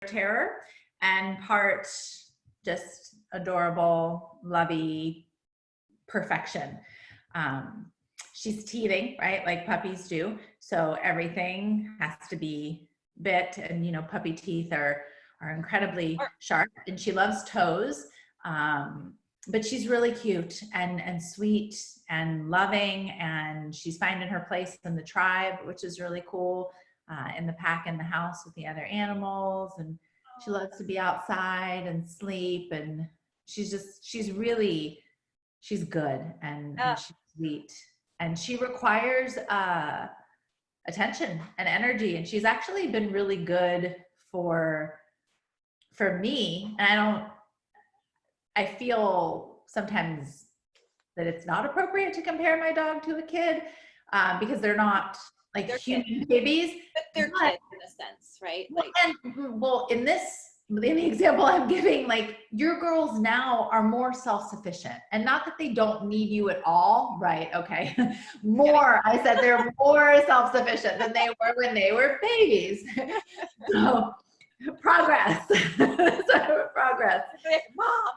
terror and part just adorable, lovey perfection. She's teething, right? Like puppies do. So everything has to be bit, and puppy teeth are incredibly sharp, and she loves toes. But she's really cute and sweet and loving, and she's finding her place in the tribe, which is really cool, in the pack, in the house with the other animals. And she loves to be outside and sleep, and she's good, and she's sweet, and she requires attention and energy, and she's actually been really good for me. And I feel sometimes that it's not appropriate to compare my dog to a kid, because they're not like they're human kids. Babies. But they're kids in a sense, right? Like, in the example I'm giving, like, your girls now are more self-sufficient, and not that they don't need you at all, right? Okay. I said they're more self-sufficient than they were when they were babies. So progress. Progress. Mom.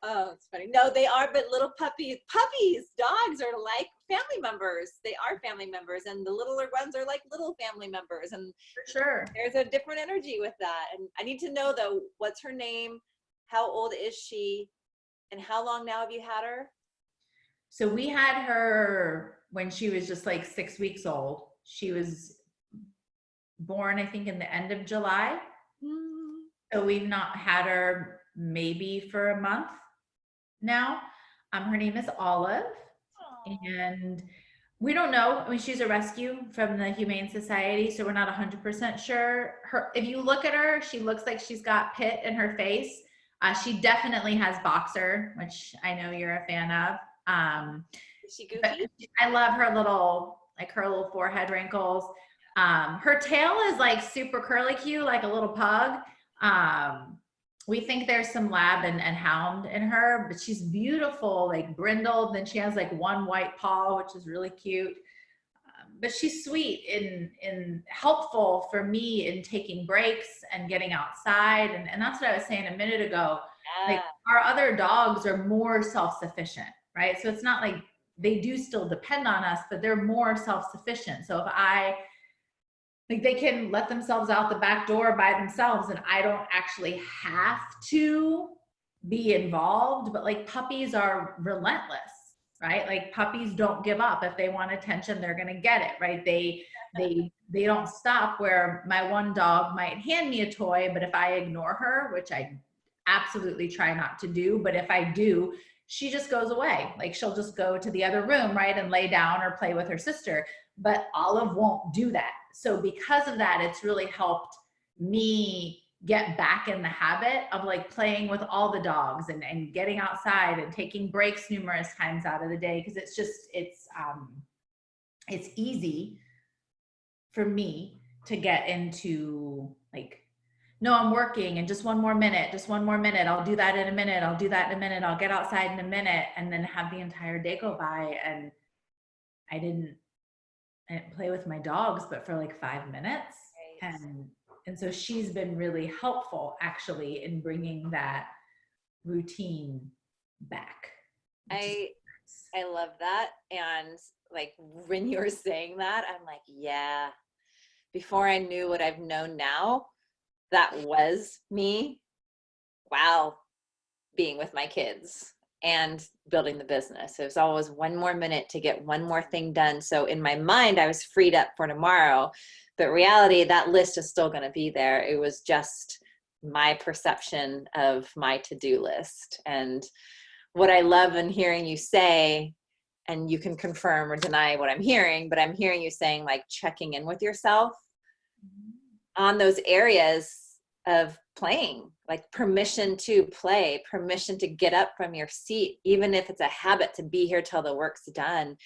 Oh, it's funny. No, they are, but little puppies, dogs are like family members. They are family members, and the littler ones are like little family members. And for sure, there's a different energy with that. And I need to know though, what's her name? How old is she? And how long now have you had her? So we had her when she was just like 6 weeks old. She was born, I think, in the end of July. So we've not had her maybe for a month now. Her name is Olive. Aww. And we don't know. I mean, she's a rescue from the Humane Society, so we're not 100% sure. If you look at her, she looks like she's got pit in her face. She definitely has boxer, which I know you're a fan of. Is she goofy? I love her little forehead wrinkles. Her tail is like super curly cute, like a little pug. We think there's some lab and hound in her, but she's beautiful, like brindled. Then she has like one white paw, which is really cute. But she's sweet and helpful for me in taking breaks and getting outside. And that's what I was saying a minute ago. Yeah. Like, our other dogs are more self-sufficient, right? So it's not like they do still depend on us, but they're more self-sufficient. So if they can let themselves out the back door by themselves, and I don't actually have to be involved. But like, puppies are relentless, right? Like, puppies don't give up. If they want attention, they're going to get it, right? They don't stop. Where my one dog might hand me a toy, but if I ignore her, which I absolutely try not to do, but if I do, she just goes away. Like, she'll just go to the other room, right, and lay down or play with her sister. But Olive won't do that. So because of that, it's really helped me get back in the habit of like playing with all the dogs and getting outside and taking breaks numerous times out of the day. Because it's easy for me to get into like, no, I'm working, and just one more minute, I'll do that in a minute, I'll get outside in a minute, and then have the entire day go by, and I didn't play with my dogs, but for like 5 minutes. Right. And so she's been really helpful actually in bringing that routine back. I love that. And like, when you were saying that, I'm like, yeah, before I knew what I've known now, that was me. Wow. Being with my kids and building the business. It was always one more minute to get one more thing done. So in my mind, I was freed up for tomorrow, but reality, that list is still going to be there. It was just my perception of my to-do list. And what I love in hearing you say, and you can confirm or deny what I'm hearing, but I'm hearing you saying like checking in with yourself on those areas of playing, like permission to play, permission to get up from your seat, even if it's a habit to be here till the work's done.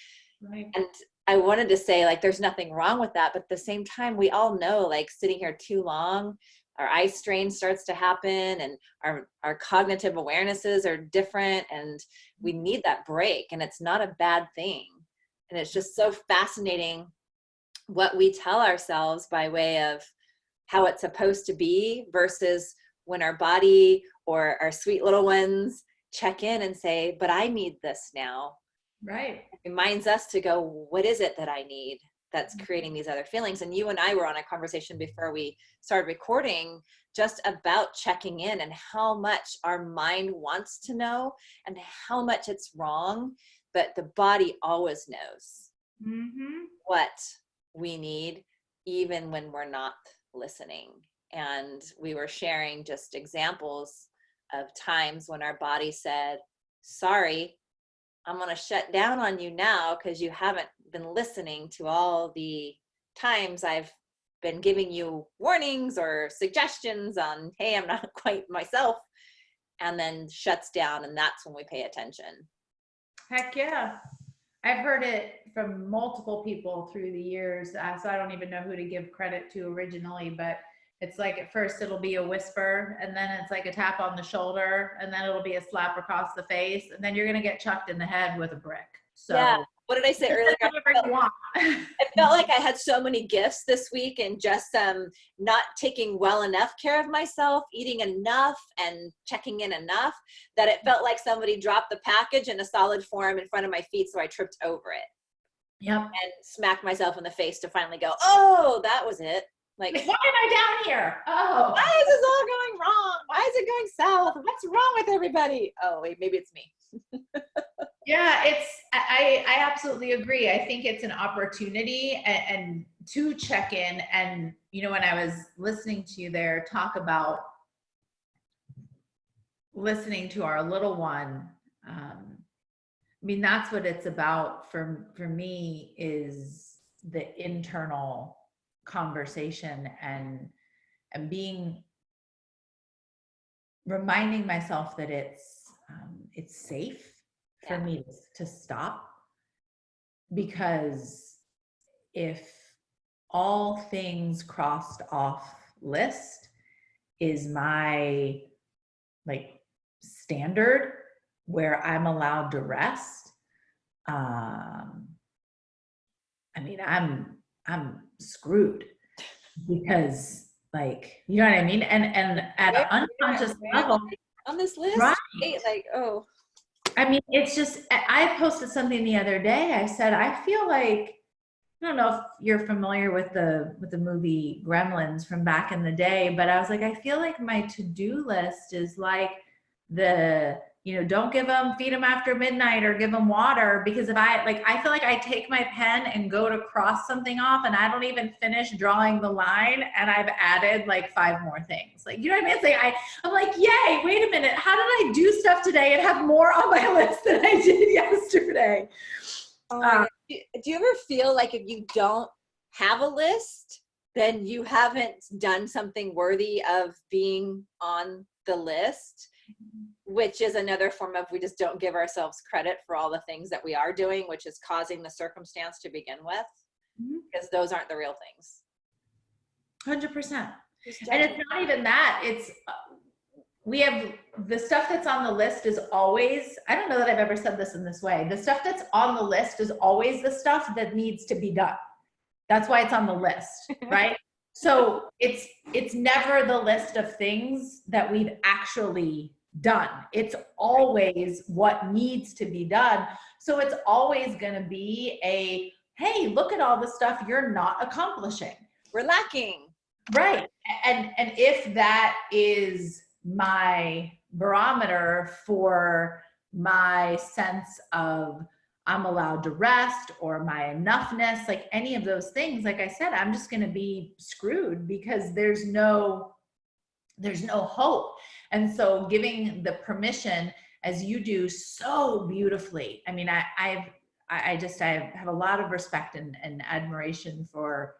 Right. And I wanted to say, like, there's nothing wrong with that, but at the same time, we all know, like, sitting here too long, our eye strain starts to happen, and our cognitive awarenesses are different, and we need that break, and it's not a bad thing. And it's just so fascinating what we tell ourselves by way of how it's supposed to be, versus when our body or our sweet little ones check in and say, but I need this now. Right. It reminds us to go, what is it that I need that's creating these other feelings? And you and I were on a conversation before we started recording just about checking in and how much our mind wants to know and how much it's wrong, but the body always knows what we need, even when we're not listening. And we were sharing just examples of times when our body said, sorry, I'm going to shut down on you now because you haven't been listening to all the times I've been giving you warnings or suggestions on, hey, I'm not quite myself, and then shuts down. And that's when we pay attention. Heck yeah. I've heard it from multiple people through the years. So I don't even know who to give credit to originally, but it's like at first it'll be a whisper, and then it's like a tap on the shoulder, and then it'll be a slap across the face, and then you're going to get chucked in the head with a brick. So yeah. What did I say earlier? I felt like I had so many gifts this week, and just not taking well enough care of myself, eating enough and checking in enough, that it felt like somebody dropped the package in a solid form in front of my feet, so I tripped over it. Yep. And smacked myself in the face to finally go, oh, that was it. Like, why am I down here? Oh, why is this all going wrong? Why is it going south? What's wrong with everybody? Oh, wait, maybe it's me. Yeah, I absolutely agree. I think it's an opportunity and to check in. And, you know, when I was listening to you there talk about listening to our little one, I mean, that's what it's about for me, is the internal conversation and being, reminding myself that it's safe for me to stop, because if all things crossed off list is my like standard where I'm allowed to rest, I mean, I'm screwed, because, like, you know what I mean? And at an unconscious level on this list, right? Like, oh, I mean, it's just, I posted something the other day. I said, I feel like, I don't know if you're familiar with the movie Gremlins from back in the day, but I was like, I feel like my to-do list is like don't feed them after midnight or give them water, because if I feel like I take my pen and go to cross something off and I don't even finish drawing the line and I've added like 5 more things. Like, you know what I mean? It's like, I'm like, yay, wait a minute. How did I do stuff today and have more on my list than I did yesterday? Oh do you ever feel like if you don't have a list, then you haven't done something worthy of being on the list, which is another form of, we just don't give ourselves credit for all the things that we are doing, which is causing the circumstance to begin with, because those aren't the real things. 100%. And it's not even that. It's we have the stuff that's on the list is always, I don't know that I've ever said this in this way. The stuff that's on the list is always the stuff that needs to be done. That's why it's on the list, right? So it's never the list of things that we've actually done. It's always what needs to be done. So it's always going to be hey, look at all the stuff you're not accomplishing. We're lacking. Right. And if that is my barometer for my sense of I'm allowed to rest, or my enoughness, like any of those things, like I said, I'm just going to be screwed, because there's no hope. And so giving the permission, as you do so beautifully, I mean, I have a lot of respect and admiration for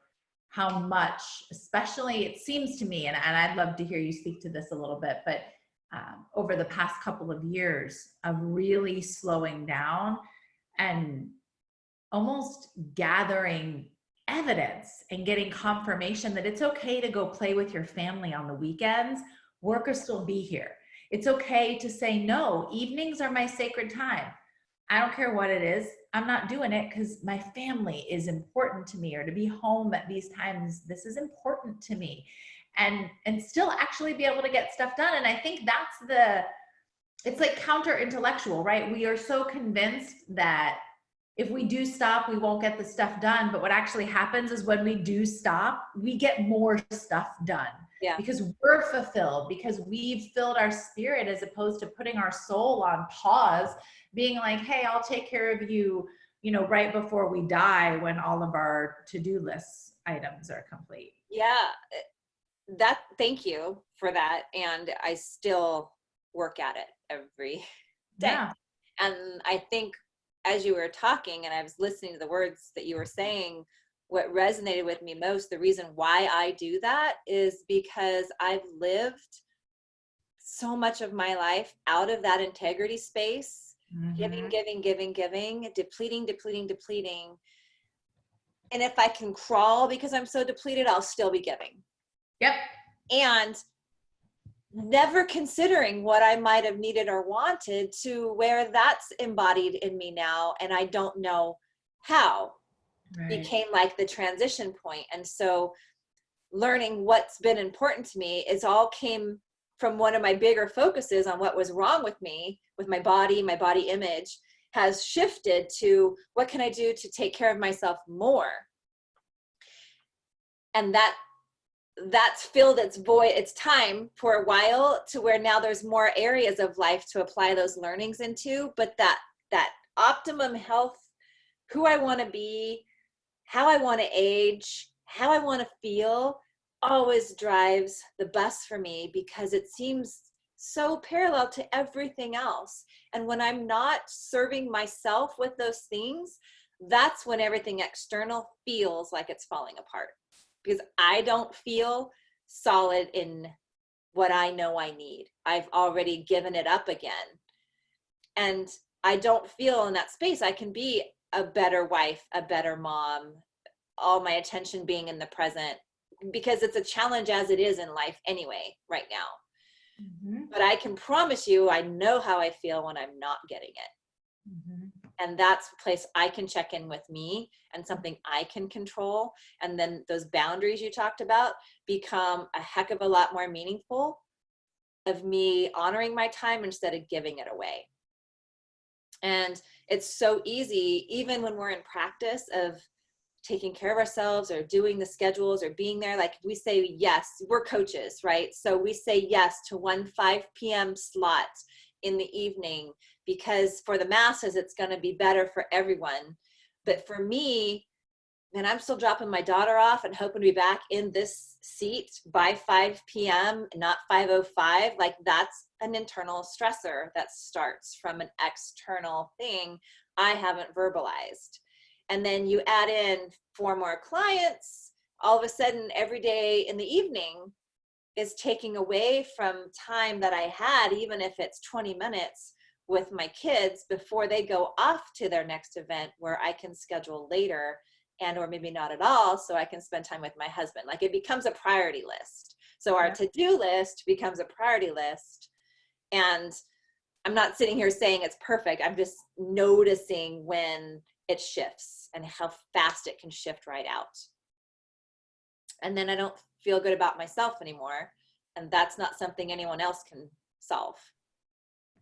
how much, especially it seems to me, and I'd love to hear you speak to this a little bit, but over the past couple of years of really slowing down and almost gathering evidence and getting confirmation that it's okay to go play with your family on the weekends. Work will still be here. It's okay to say, no, evenings are my sacred time. I don't care what it is. I'm not doing it because my family is important to me, or to be home at these times, this is important to me. and still actually be able to get stuff done. And I think it's like counter intellectual, right? We are so convinced that if we do stop, we won't get the stuff done. But what actually happens is when we do stop, we get more stuff done. Yeah. Because we're fulfilled, because we've filled our spirit, as opposed to putting our soul on pause, being like, hey, I'll take care of you, right before we die, when all of our to-do list items are complete. Yeah. Thank you for that. And I still work at it every day. Yeah. And I think as you were talking and I was listening to the words that you were saying, what resonated with me most, the reason why I do that is because I've lived so much of my life out of that integrity space, giving, depleting. And if I can crawl because I'm so depleted, I'll still be giving. Yep. And never considering what I might have needed or wanted, to where that's embodied in me now, and I don't know how. Right. Became like the transition point. And so learning what's been important to me is all came from one of my bigger focuses on what was wrong with me, with my body image, has shifted to what can I do to take care of myself more. And that's filled its void, its time for a while, to where now there's more areas of life to apply those learnings into. But that optimum health, who I want to be, how I want to age, how I want to feel, always drives the bus for me, because it seems so parallel to everything else. And when I'm not serving myself with those things, that's when everything external feels like it's falling apart. Because I don't feel solid in what I know I need. I've already given it up again. And I don't feel in that space I can be a better wife, a better mom, all my attention being in the present, because it's a challenge as it is in life anyway, right now. Mm-hmm. But I can promise you, I know how I feel when I'm not getting it. Mm-hmm. And that's a place I can check in with me, and something I can control. And then those boundaries you talked about become a heck of a lot more meaningful, of me honoring my time instead of giving it away. And it's so easy, even when we're in practice of taking care of ourselves or doing the schedules or being there, like we say yes, we're coaches, right? So we say yes to one 5 p.m. slot in the evening, because for the masses, it's going to be better for everyone. But for me, and I'm still dropping my daughter off and hoping to be back in this seat by 5 p.m., not 5:05, like that's an internal stressor that starts from an external thing I haven't verbalized. And then you add in 4 more clients, all of a sudden every day in the evening is taking away from time that I had, even if it's 20 minutes with my kids before they go off to their next event, where I can schedule later, and or maybe not at all, so I can spend time with my husband. Like, it becomes a priority list. So our to-do list becomes a priority list. And I'm not sitting here saying it's perfect. I'm just noticing when it shifts and how fast it can shift right out. And then I don't feel good about myself anymore. And that's not something anyone else can solve.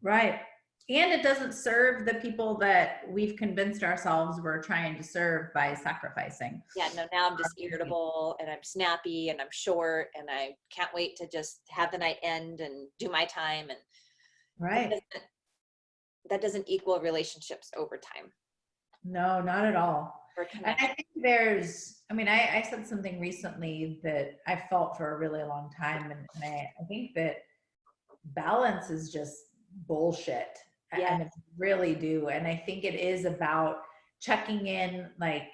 Right. And it doesn't serve the people that we've convinced ourselves we're trying to serve by sacrificing. Yeah, no, now I'm just irritable, and I'm snappy, and I'm short, and I can't wait to just have the night end and do my time. And right. That doesn't equal relationships over time. No, not at all. And I think I said something recently that I felt for a really long time. And I think that balance is just bullshit. Yeah. And I really do. And I think it is about checking in, like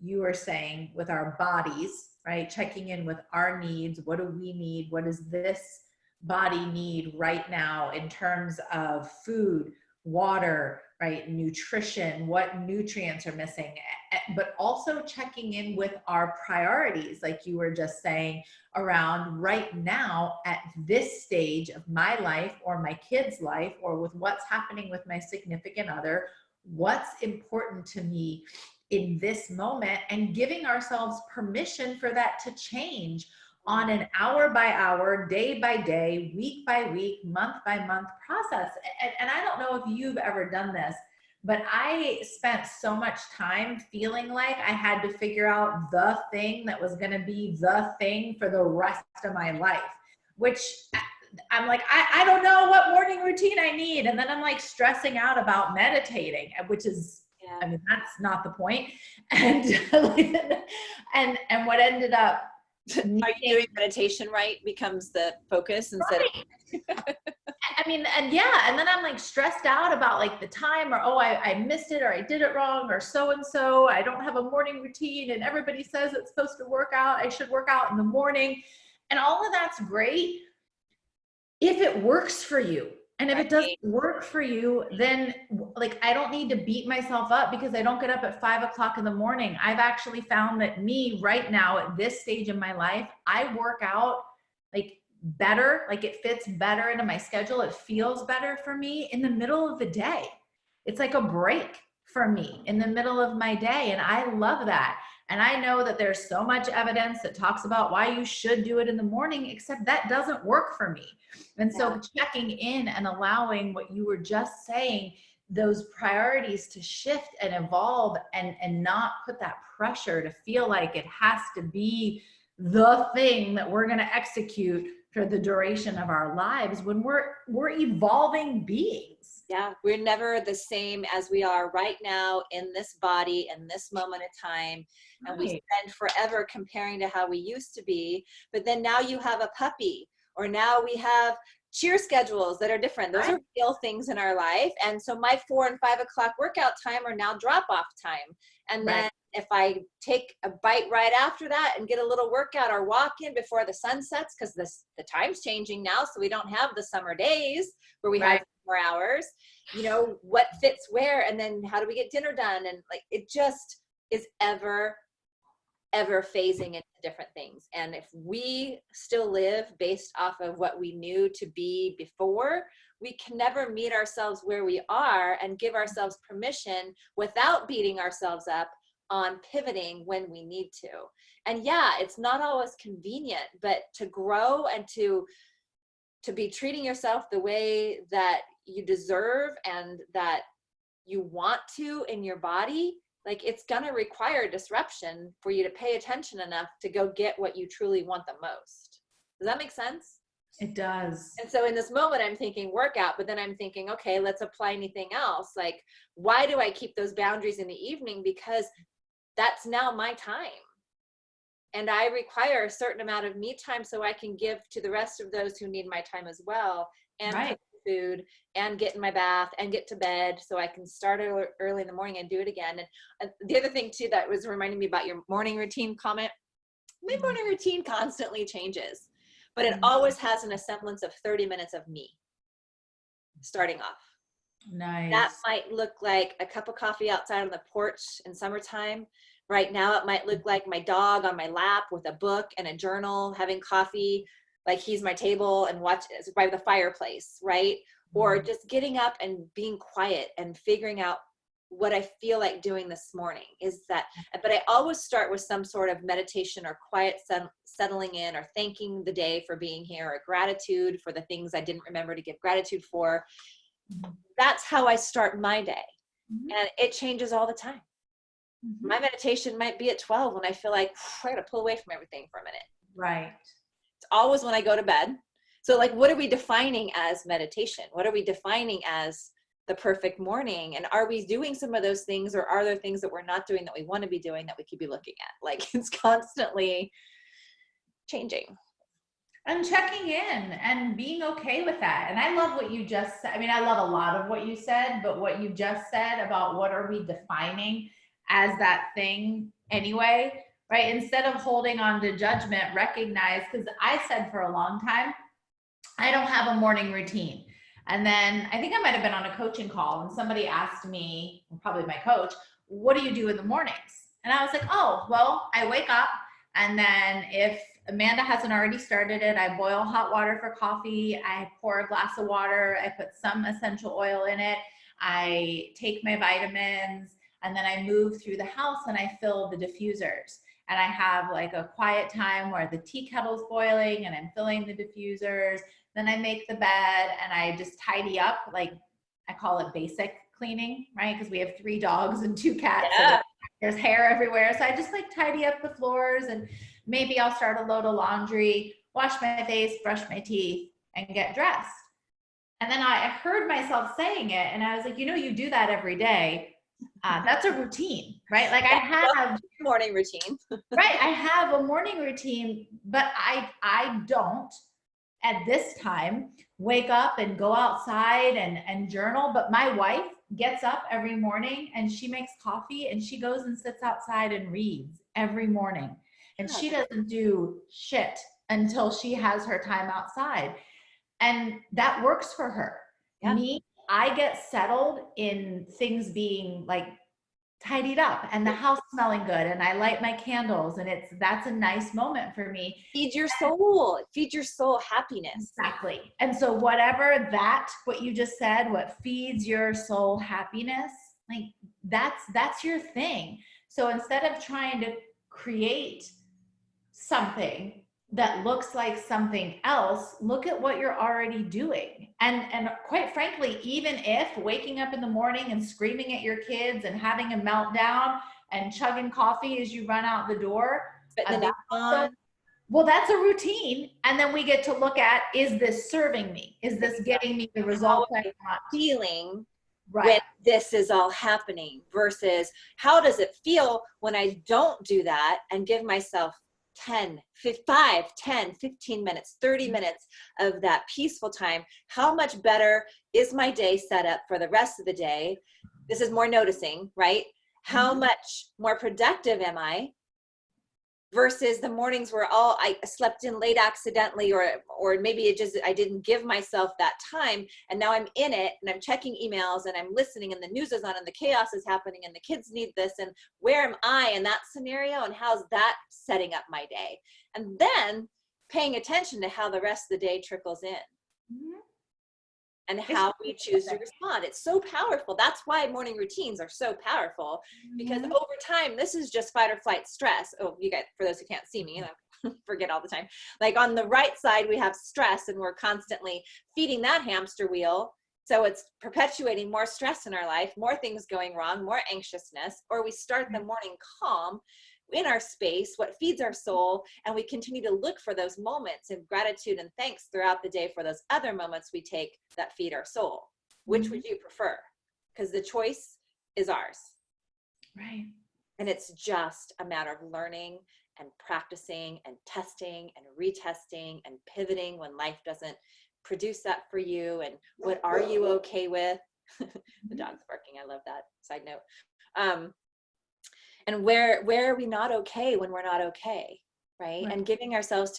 you were saying, with our bodies, right? Checking in with our needs. What do we need? What does this body need right now in terms of food, water, right? Nutrition, what nutrients are missing, but also checking in with our priorities, like you were just saying, around right now at this stage of my life or my kid's life, or with what's happening with my significant other, what's important to me in this moment, and giving ourselves permission for that to change. on an hour by hour, day by day, week by week, month by month process. And I don't know if you've ever done this, but I spent so much time feeling like I had to figure out the thing that was going to be the thing for the rest of my life, which I'm like, I don't know what morning routine I need. And then I'm like stressing out about meditating, which is, I mean, that's not the point. And, and what ended up, are you doing meditation right becomes the focus instead of I mean, and yeah, and then I'm like stressed out about like the time, or oh, I missed it, or I did it wrong, or so and so, I don't have a morning routine, and everybody says it's supposed to work out, I should work out in the morning. And all of that's great if it works for you. And if it doesn't work for you, then like I don't need to beat myself up because I don't get up at 5 o'clock in the morning. I've actually found that me right now at this stage in my life, I work out like better, like it fits better into my schedule. It feels better for me in the middle of the day. It's like a break for me in the middle of my day. And I love that. And I know that there's so much evidence that talks about why you should do it in the morning, except that doesn't work for me. And so checking in and allowing what you were just saying, those priorities to shift and evolve, and not put that pressure to feel like it has to be the thing that we're going to execute for the duration of our lives when we're evolving beings. Yeah, we're never the same as we are right now in this body, in this moment of time. And we spend forever comparing to how we used to be. But then now you have a puppy, or now we have cheer schedules that are different. Those are real things in our life. And so my 4 and 5 o'clock workout time are now drop off time. And then if I take a bite right after that and get a little workout or walk in before the sun sets, because the time's changing now, so we don't have the summer days where we have more hours, you know, what fits where, and then how do we get dinner done? And like, it just is ever phasing into different things. And if we still live based off of what we knew to be before, we can never meet ourselves where we are and give ourselves permission without beating ourselves up on pivoting when we need to. And yeah, it's not always convenient, but to grow and to be treating yourself the way that you deserve and that you want to in your body, like it's going to require disruption for you to pay attention enough to go get what you truly want the most. Does that make sense? It does. And so in this moment, I'm thinking workout, but then I'm thinking, okay, let's apply anything else. Like, why do I keep those boundaries in the evening? Because that's now my time. And I require a certain amount of me time so I can give to the rest of those who need my time as well, and cook food and get in my bath and get to bed so I can start early in the morning and do it again. And the other thing too that was reminding me about your morning routine comment, my morning routine constantly changes, but it always has an semblance of 30 minutes of me starting off. Nice. That might look like a cup of coffee outside on the porch in summertime. Right now, it might look like my dog on my lap with a book and a journal, having coffee, like he's my table, and watch by the fireplace, right? Or just getting up and being quiet and figuring out what I feel like doing this morning is that, but I always start with some sort of meditation or quiet settling in, or thanking the day for being here, or gratitude for the things I didn't remember to give gratitude for. That's how I start my day. And it changes all the time. My meditation might be at 12 when I feel like I gotta pull away from everything for a minute. Right. It's always when I go to bed. So like, what are we defining as meditation? What are we defining as the perfect morning? And are we doing some of those things, or are there things that we're not doing that we want to be doing that we could be looking at? Like, it's constantly changing. And checking in and being okay with that. And I love what you just said. I mean, I love a lot of what you said, but what you just said about what are we defining as that thing anyway, right? Instead of holding on to judgment, recognize, because I said for a long time, I don't have a morning routine. And then I think I might've been on a coaching call and somebody asked me, probably my coach, what do you do in the mornings? And I was like, oh, well, I wake up, and then if Amanda hasn't already started it, I boil hot water for coffee. I pour a glass of water. I put some essential oil in it. I take my vitamins, and then I move through the house and I fill the diffusers. and I have like a quiet time where the tea kettle's boiling and I'm filling the diffusers. Then I make the bed and I just tidy up. Like I call it basic cleaning, right? Because we have 3 dogs and 2 cats. Yeah. So there's hair everywhere. So I just like tidy up the floors, and maybe I'll start a load of laundry, wash my face, brush my teeth, and get dressed. And then I heard myself saying it, and I was like, you do that every day. That's a routine, right? Like I have morning routine. right. I have a morning routine, but I don't at this time wake up and go outside and journal. But my wife gets up every morning and she makes coffee and she goes and sits outside and reads every morning. And she doesn't do shit until she has her time outside. And that works for her. Yeah. Me, I get settled in things being like tidied up and the house smelling good, and I light my candles, and that's a nice moment for me. Feed your soul. Feed your soul happiness. Exactly. And so whatever what you just said, what feeds your soul happiness, like that's your thing. So instead of trying to create something that looks like something else, look at what you're already doing. And quite frankly, even if waking up in the morning and screaming at your kids and having a meltdown and chugging coffee as you run out the door, well, that's a routine. And then we get to look at, is this serving me? Is this getting me the results I want? Feeling right. When this is all happening versus how does it feel when I don't do that and give myself 10, 5, 10, 15 minutes, 30 minutes of that peaceful time. How much better is my day set up for the rest of the day? This is more noticing, right? How much more productive am I versus the mornings where I slept in late accidentally, or maybe I didn't give myself that time, and now I'm in it and I'm checking emails and I'm listening and the news is on and the chaos is happening and the kids need this, and where am I in that scenario and how's that setting up my day? And then paying attention to how the rest of the day trickles in. And how we choose to respond. It's so powerful. That's why morning routines are so powerful, because over time, this is just fight or flight stress. Oh, you guys, for those who can't see me, I forget all the time. Like on the right side, we have stress, and we're constantly feeding that hamster wheel. So it's perpetuating more stress in our life, more things going wrong, more anxiousness, or we start the morning calm in our space, what feeds our soul, and we continue to look for those moments of gratitude and thanks throughout the day for those other moments we take that feed our soul. Which would you prefer? Because the choice is ours. Right. And it's just a matter of learning and practicing and testing and retesting and pivoting when life doesn't produce that for you. And what are you okay with? The dog's barking. I love that. Side note. And where are we not okay when we're not okay, right? And giving ourselves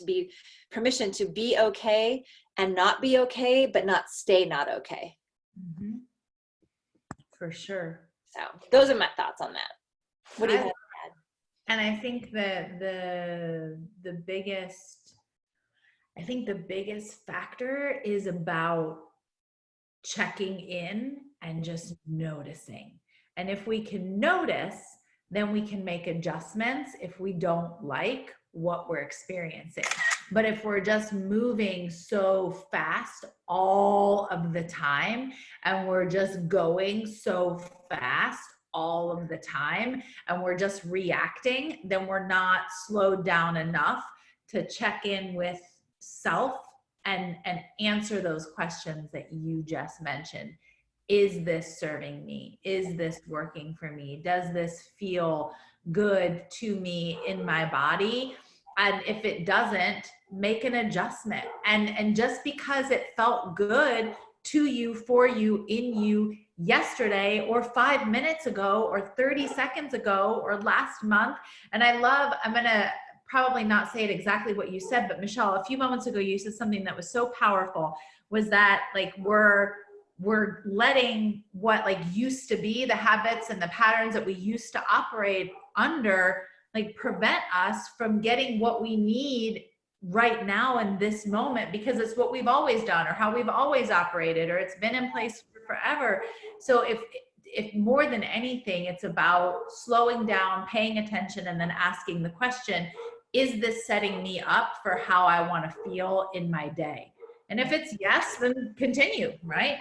permission to be okay and not be okay, but not stay not okay. For sure. So those are my thoughts on that. What do you have to add? And I think that the biggest factor is about checking in and just noticing. And if we can notice, then we can make adjustments if we don't like what we're experiencing. But if we're just moving so fast all of the time, and we're just going so fast all of the time, and we're just reacting, then we're not slowed down enough to check in with self and answer those questions that you just mentioned. Is this serving me? Is this working for me? Does this feel good to me in my body? And if it doesn't, make an adjustment. And just because it felt good to you, for you, in you yesterday, or 5 minutes ago, or 30 seconds ago, or last month. And I'm gonna probably not say it exactly what you said, but Michelle, a few moments ago, you said something that was so powerful, was that like we're letting what like used to be the habits and the patterns that we used to operate under, like prevent us from getting what we need right now in this moment, because it's what we've always done or how we've always operated, or it's been in place forever. So if more than anything, it's about slowing down, paying attention, and then asking the question, is this setting me up for how I want to feel in my day? And if it's yes, then continue, right?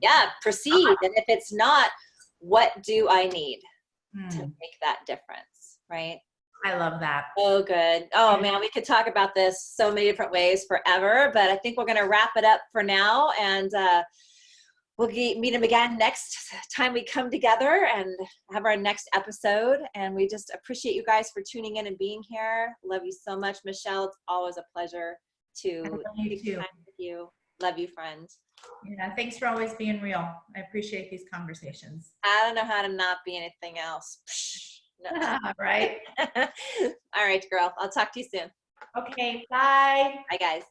Yeah, proceed. And if it's not, what do I need to make that difference, right? I love that. Oh, good. Oh, man, we could talk about this so many different ways forever, but I think we're going to wrap it up for now. And we'll meet them again next time we come together and have our next episode. And we just appreciate you guys for tuning in and being here. Love you so much, Michelle. It's always a pleasure to take time with you. Love you, friend. Yeah, thanks for always being real. I appreciate these conversations. I don't know how to not be anything else. No. Right? All right, girl. I'll talk to you soon. Okay, bye. Bye, guys.